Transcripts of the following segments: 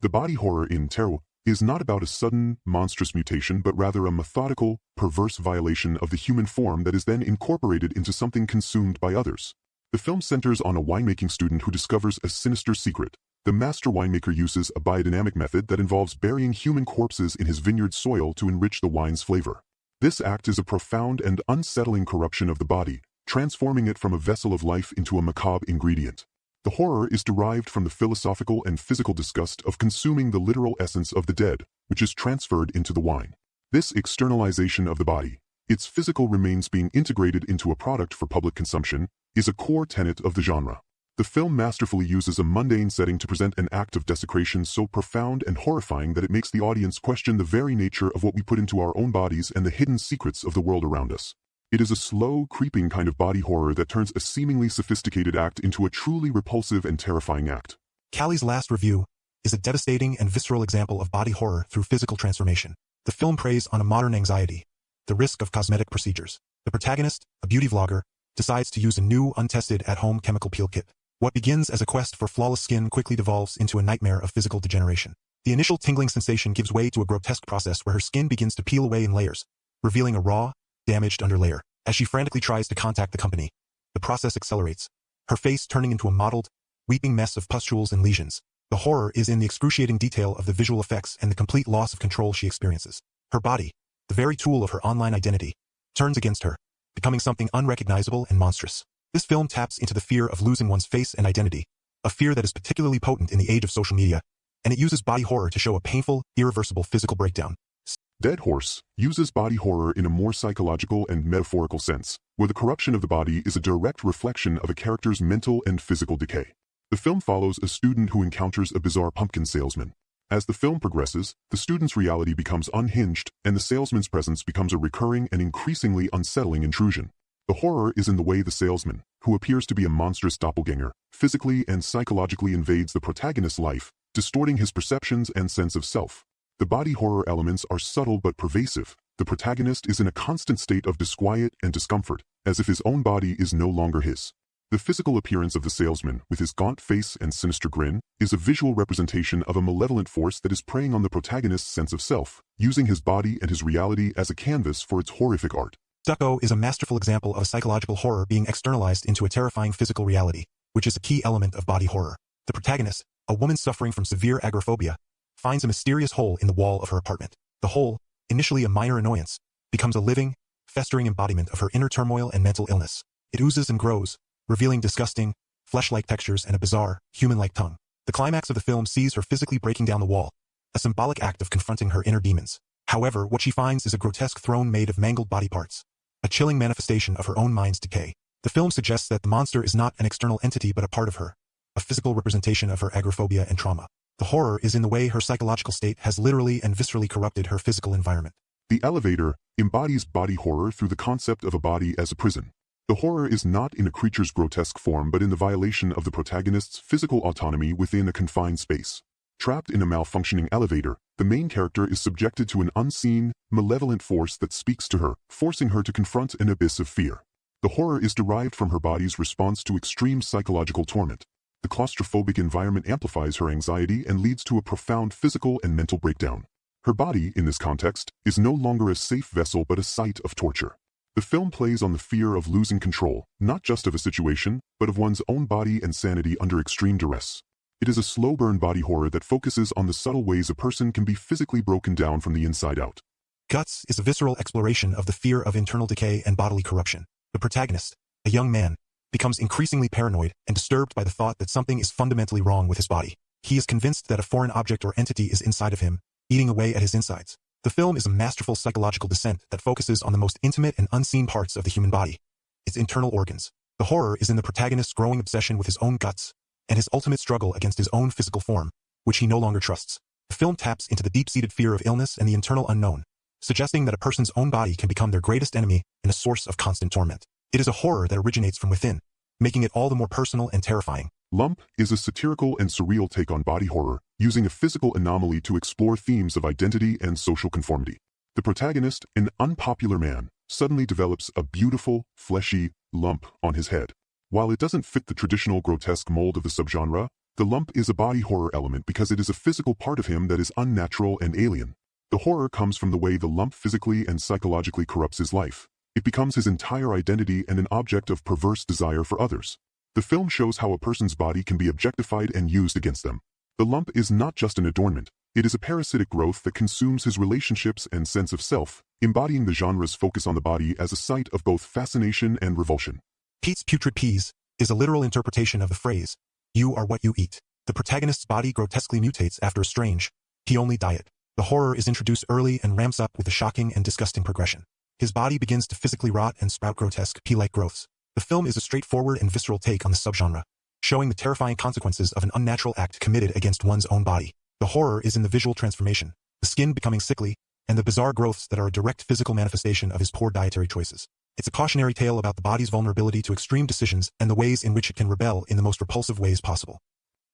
The body horror in Tarot is not about a sudden, monstrous mutation, but rather a methodical, perverse violation of the human form that is then incorporated into something consumed by others. The film centers on a winemaking student who discovers a sinister secret. The master winemaker uses a biodynamic method that involves burying human corpses in his vineyard soil to enrich the wine's flavor. This act is a profound and unsettling corruption of the body, transforming it from a vessel of life into a macabre ingredient. The horror is derived from the philosophical and physical disgust of consuming the literal essence of the dead, which is transferred into the wine. This externalization of the body, its physical remains being integrated into a product for public consumption, is a core tenet of the genre. The film masterfully uses a mundane setting to present an act of desecration so profound and horrifying that it makes the audience question the very nature of what we put into our own bodies and the hidden secrets of the world around us. It is a slow, creeping kind of body horror that turns a seemingly sophisticated act into a truly repulsive and terrifying act. Callie's last review is a devastating and visceral example of body horror through physical transformation. The film preys on a modern anxiety, the risk of cosmetic procedures. The protagonist, a beauty vlogger, decides to use a new, untested, at-home chemical peel kit. What begins as a quest for flawless skin quickly devolves into a nightmare of physical degeneration. The initial tingling sensation gives way to a grotesque process where her skin begins to peel away in layers, revealing a raw, damaged underlayer. As she frantically tries to contact the company, the process accelerates, her face turning into a mottled, weeping mess of pustules and lesions. The horror is in the excruciating detail of the visual effects and the complete loss of control she experiences. Her body, the very tool of her online identity, turns against her, becoming something unrecognizable and monstrous. This film taps into the fear of losing one's face and identity, a fear that is particularly potent in the age of social media, and it uses body horror to show a painful, irreversible physical breakdown. Dead Horse uses body horror in a more psychological and metaphorical sense, where the corruption of the body is a direct reflection of a character's mental and physical decay. The film follows a student who encounters a bizarre pumpkin salesman. As the film progresses, the student's reality becomes unhinged, and the salesman's presence becomes a recurring and increasingly unsettling intrusion. The horror is in the way the salesman, who appears to be a monstrous doppelganger, physically and psychologically invades the protagonist's life, distorting his perceptions and sense of self. The body horror elements are subtle but pervasive. The protagonist is in a constant state of disquiet and discomfort, as if his own body is no longer his. The physical appearance of the salesman, with his gaunt face and sinister grin, is a visual representation of a malevolent force that is preying on the protagonist's sense of self, using his body and his reality as a canvas for its horrific art. Stucco is a masterful example of a psychological horror being externalized into a terrifying physical reality, which is a key element of body horror. The protagonist, a woman suffering from severe agoraphobia, finds a mysterious hole in the wall of her apartment. The hole, initially a minor annoyance, becomes a living, festering embodiment of her inner turmoil and mental illness. It oozes and grows, revealing disgusting, flesh-like textures and a bizarre, human-like tongue. The climax of the film sees her physically breaking down the wall, a symbolic act of confronting her inner demons. However, what she finds is a grotesque throne made of mangled body parts, a chilling manifestation of her own mind's decay. The film suggests that the monster is not an external entity but a part of her, a physical representation of her agoraphobia and trauma. The horror is in the way her psychological state has literally and viscerally corrupted her physical environment. The Elevator embodies body horror through the concept of a body as a prison. The horror is not in a creature's grotesque form but in the violation of the protagonist's physical autonomy within a confined space. Trapped in a malfunctioning elevator, the main character is subjected to an unseen, malevolent force that speaks to her, forcing her to confront an abyss of fear. The horror is derived from her body's response to extreme psychological torment. The claustrophobic environment amplifies her anxiety and leads to a profound physical and mental breakdown. Her body, in this context, is no longer a safe vessel but a site of torture. The film plays on the fear of losing control, not just of a situation, but of one's own body and sanity under extreme duress. It is a slow-burn body horror that focuses on the subtle ways a person can be physically broken down from the inside out. Guts is a visceral exploration of the fear of internal decay and bodily corruption. The protagonist, a young man, becomes increasingly paranoid and disturbed by the thought that something is fundamentally wrong with his body. He is convinced that a foreign object or entity is inside of him, eating away at his insides. The film is a masterful psychological descent that focuses on the most intimate and unseen parts of the human body, its internal organs. The horror is in the protagonist's growing obsession with his own guts and his ultimate struggle against his own physical form, which he no longer trusts. The film taps into the deep-seated fear of illness and the internal unknown, suggesting that a person's own body can become their greatest enemy and a source of constant torment. It is a horror that originates from within, making it all the more personal and terrifying. Lump is a satirical and surreal take on body horror, using a physical anomaly to explore themes of identity and social conformity. The protagonist, an unpopular man, suddenly develops a beautiful, fleshy lump on his head. While it doesn't fit the traditional grotesque mold of the subgenre, The lump is a body horror element because it is a physical part of him that is unnatural and alien. The horror comes from the way the lump physically and psychologically corrupts his life. It becomes his entire identity and an object of perverse desire for others. The film shows how a person's body can be objectified and used against them. The lump is not just an adornment, it is a parasitic growth that consumes his relationships and sense of self, embodying the genre's focus on the body as a site of both fascination and revulsion. Pete's putrid peas is a literal interpretation of the phrase, "You are what you eat." The protagonist's body grotesquely mutates after a strange, he-only diet. The horror is introduced early and ramps up with a shocking and disgusting progression. His body begins to physically rot and sprout grotesque, pea-like growths. The film is a straightforward and visceral take on the subgenre, showing the terrifying consequences of an unnatural act committed against one's own body. The horror is in the visual transformation, the skin becoming sickly, and the bizarre growths that are a direct physical manifestation of his poor dietary choices. It's a cautionary tale about the body's vulnerability to extreme decisions and the ways in which it can rebel in the most repulsive ways possible.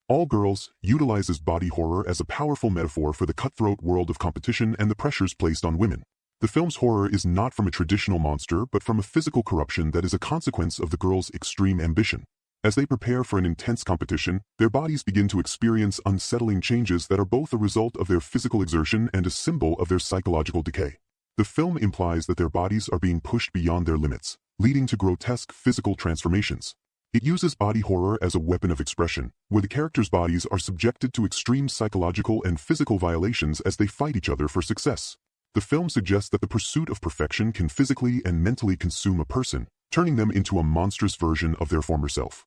All Girls utilizes body horror as a powerful metaphor for the cutthroat world of competition and the pressures placed on women. The film's horror is not from a traditional monster but from a physical corruption that is a consequence of the girls' extreme ambition. As they prepare for an intense competition, their bodies begin to experience unsettling changes that are both a result of their physical exertion and a symbol of their psychological decay. The film implies that their bodies are being pushed beyond their limits, leading to grotesque physical transformations. It uses body horror as a weapon of expression, where the characters' bodies are subjected to extreme psychological and physical violations as they fight each other for success. The film suggests that the pursuit of perfection can physically and mentally consume a person, turning them into a monstrous version of their former self.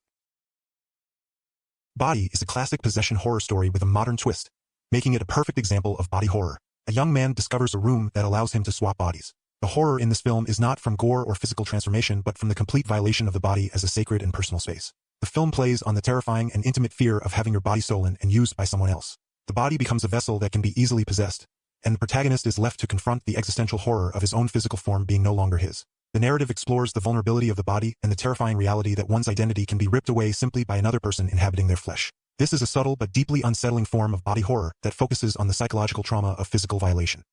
Body is a classic possession horror story with a modern twist, making it a perfect example of body horror. A young man discovers a room that allows him to swap bodies. The horror in this film is not from gore or physical transformation but from the complete violation of the body as a sacred and personal space. The film plays on the terrifying and intimate fear of having your body stolen and used by someone else. The body becomes a vessel that can be easily possessed, and the protagonist is left to confront the existential horror of his own physical form being no longer his. The narrative explores the vulnerability of the body and the terrifying reality that one's identity can be ripped away simply by another person inhabiting their flesh. This is a subtle but deeply unsettling form of body horror that focuses on the psychological trauma of physical violation.